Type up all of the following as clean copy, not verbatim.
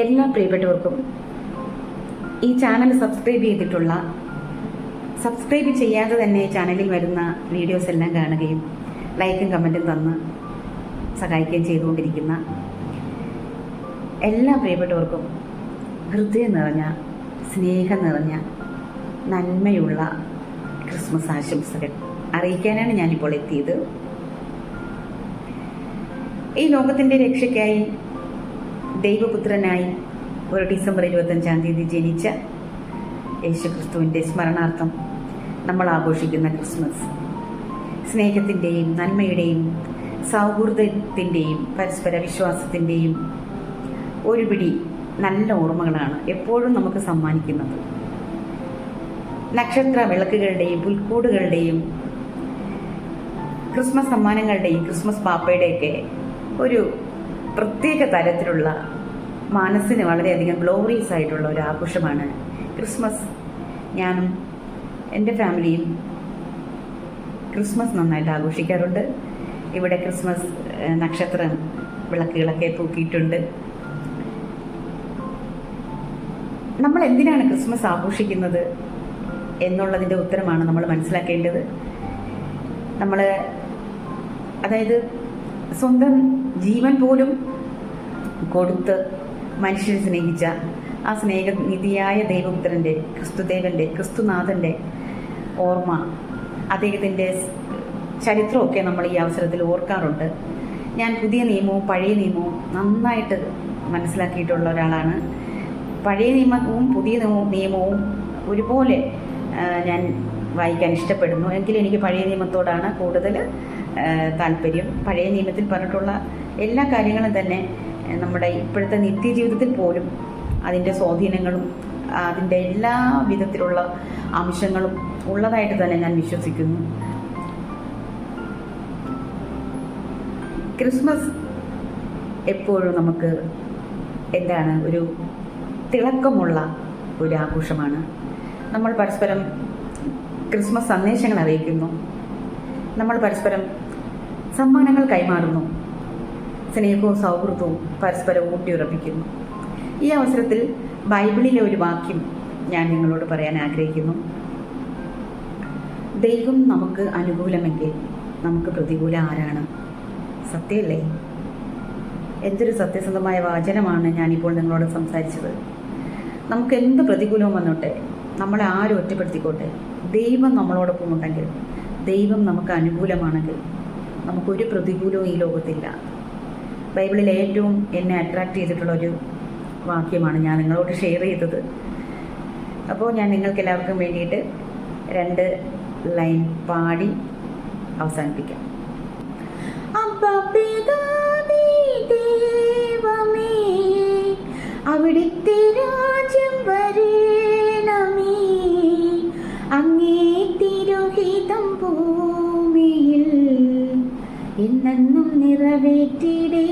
എല്ലാ പ്രിയപ്പെട്ടവർക്കും ഈ ചാനൽ സബ്സ്ക്രൈബ് ചെയ്യാതെ തന്നെ ചാനലിൽ വരുന്ന വീഡിയോസ് എല്ലാം കാണുകയും ലൈക്കും കമൻറ്റും തന്ന് സഹായിക്കുകയും ചെയ്തുകൊണ്ടിരിക്കുന്ന എല്ലാ പ്രിയപ്പെട്ടവർക്കും ഹൃദയം നിറഞ്ഞ സ്നേഹം നിറഞ്ഞ നന്മയുള്ള ക്രിസ്മസ് ആശംസകൾ അറിയിക്കാനാണ് ഞാനിപ്പോൾ എത്തിയത്. ഈ ലോകത്തിൻ്റെ രക്ഷയ്ക്കായി ദൈവപുത്രനായി ഒരു ഡിസംബർ 25-ാം തീയതി ജനിച്ച യേശുക്രിസ്തുവിൻ്റെ സ്മരണാർത്ഥം നമ്മൾ ആഘോഷിക്കുന്ന ക്രിസ്മസ് സ്നേഹത്തിൻ്റെയും നന്മയുടെയും സൗഹൃദത്തിൻ്റെയും പരസ്പര വിശ്വാസത്തിൻ്റെയും ഒരു പിടി നല്ല ഓർമ്മകളാണ് എപ്പോഴും നമുക്ക് സമ്മാനിക്കുന്നത്. നക്ഷത്ര വിളക്കുകളുടെയും പുൽക്കൂടുകളുടെയും ക്രിസ്മസ് സമ്മാനങ്ങളുടെയും ക്രിസ്മസ് പാപ്പയുടെയൊക്കെ ഒരു പ്രത്യേക തരത്തിലുള്ള മനസ്സിന് വളരെയധികം ഗ്ലോറിയസ് ആയിട്ടുള്ള ഒരു ആഘോഷമാണ് ക്രിസ്മസ്. ഞാനും എൻ്റെ ഫാമിലിയും ക്രിസ്മസ് നന്നായിട്ട് ആഘോഷിക്കാറുണ്ട്. ഇവിടെ ക്രിസ്മസ് നക്ഷത്ര വിളക്കുകളൊക്കെ തൂക്കിയിട്ടുണ്ട്. നമ്മൾ എന്തിനാണ് ക്രിസ്മസ് ആഘോഷിക്കുന്നത് എന്നുള്ളതിൻ്റെ ഉത്തരമാണ് നമ്മൾ മനസ്സിലാക്കേണ്ടത്. അതായത് സ്വന്തം ജീവൻ പോലും കൊടുത്ത് മനുഷ്യനെ സ്നേഹിച്ച ആ സ്നേഹനിധിയായ ദൈവപുത്രൻ്റെ ക്രിസ്തുനാഥൻ്റെ ഓർമ്മ, അദ്ദേഹത്തിൻ്റെ ചരിത്രമൊക്കെ നമ്മൾ ഈ അവസരത്തിൽ ഓർക്കാറുണ്ട്. ഞാൻ പുതിയ നിയമവും പഴയ നിയമവും നന്നായിട്ട് മനസ്സിലാക്കിയിട്ടുള്ള ഒരാളാണ്. പഴയ നിയമവും പുതിയ നിയമവും ഒരുപോലെ ഞാൻ വായിക്കാൻ ഇഷ്ടപ്പെടുന്നു. എങ്കിലും എനിക്ക് പഴയ നിയമത്തോടാണ് കൂടുതൽ താല്പര്യം. പഴയ നിയമത്തിൽ പറഞ്ഞിട്ടുള്ള എല്ലാ കാര്യങ്ങളും തന്നെ നമ്മുടെ ഇപ്പോഴത്തെ നിത്യജീവിതത്തിൽ പോലും അതിൻ്റെ സ്വാധീനങ്ങളും അതിൻ്റെ എല്ലാ വിധത്തിലുള്ള അംശങ്ങളും ഉള്ളതായിട്ട് തന്നെ ഞാൻ വിശ്വസിക്കുന്നു. ക്രിസ്മസ് എപ്പോഴും നമുക്ക് ഒരു തിളക്കമുള്ള ഒരു ആഘോഷമാണ്. നമ്മൾ പരസ്പരം ക്രിസ്മസ് സന്ദേശങ്ങൾ അറിയിക്കുന്നു, നമ്മൾ പരസ്പരം സമ്മാനങ്ങൾ കൈമാറുന്നു, സ്നേഹവും സൗഹൃദവും പരസ്പരം ഊട്ടിയുറപ്പിക്കുന്നു. ഈ അവസരത്തിൽ ബൈബിളിലെ ഒരു വാക്യം ഞാൻ നിങ്ങളോട് പറയാൻ ആഗ്രഹിക്കുന്നു. ദൈവം നമുക്ക് അനുകൂലമെങ്കിൽ നമുക്ക് പ്രതികൂലം ആരാണ്? സത്യമല്ലേ? എന്തൊരു സത്യസന്ധമായ വാചനമാണ് ഞാനിപ്പോൾ നിങ്ങളോട് സംസാരിച്ചത്. നമുക്ക് എന്ത് പ്രതികൂലവും വന്നോട്ടെ, നമ്മളെ ആരും ഒറ്റപ്പെടുത്തിക്കോട്ടെ, ദൈവം നമ്മളോടൊപ്പം ഉണ്ടെങ്കിൽ, ദൈവം നമുക്ക് അനുകൂലമാണെങ്കിൽ നമുക്കൊരു പ്രതികൂലവും ഈ ലോകത്തില്ല. ബൈബിളിൽ ഏറ്റവും എന്നെ അട്രാക്റ്റ് ചെയ്തിട്ടുള്ളൊരു വാക്യമാണ് ഞാൻ നിങ്ങളോട് ഷെയർ ചെയ്തത്. അപ്പോൾ ഞാൻ നിങ്ങൾക്ക് എല്ലാവർക്കും വേണ്ടിയിട്ട് 2 ലൈൻ പാടി അവസാനിപ്പിക്കാം. അവിടുത്തെ രാജ്യം വരേണമേ, അങ്ങേ തിരുഹിതം ഭൂമിയിൽ എന്നെന്നും നിറവേറ്റിടേണമേ.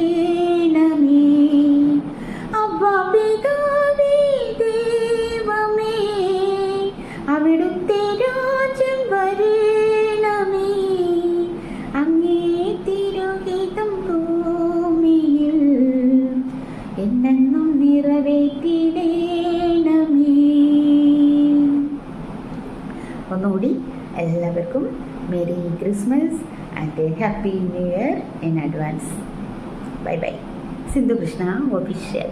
പിതാവേ ദൈവമേ, അവിടുത്തെ രാജ്യം വരേണമേ, അങ്ങേ തിരുഹിതം ഭൂമിയിൽ എന്നെന്നും നിറവേറ്റിടേണമേ. ഒന്നുകൂടി എല്ലാവർക്കും merry Christmas and a happy new year in advance. Bye bye. Sindhu Krishna official.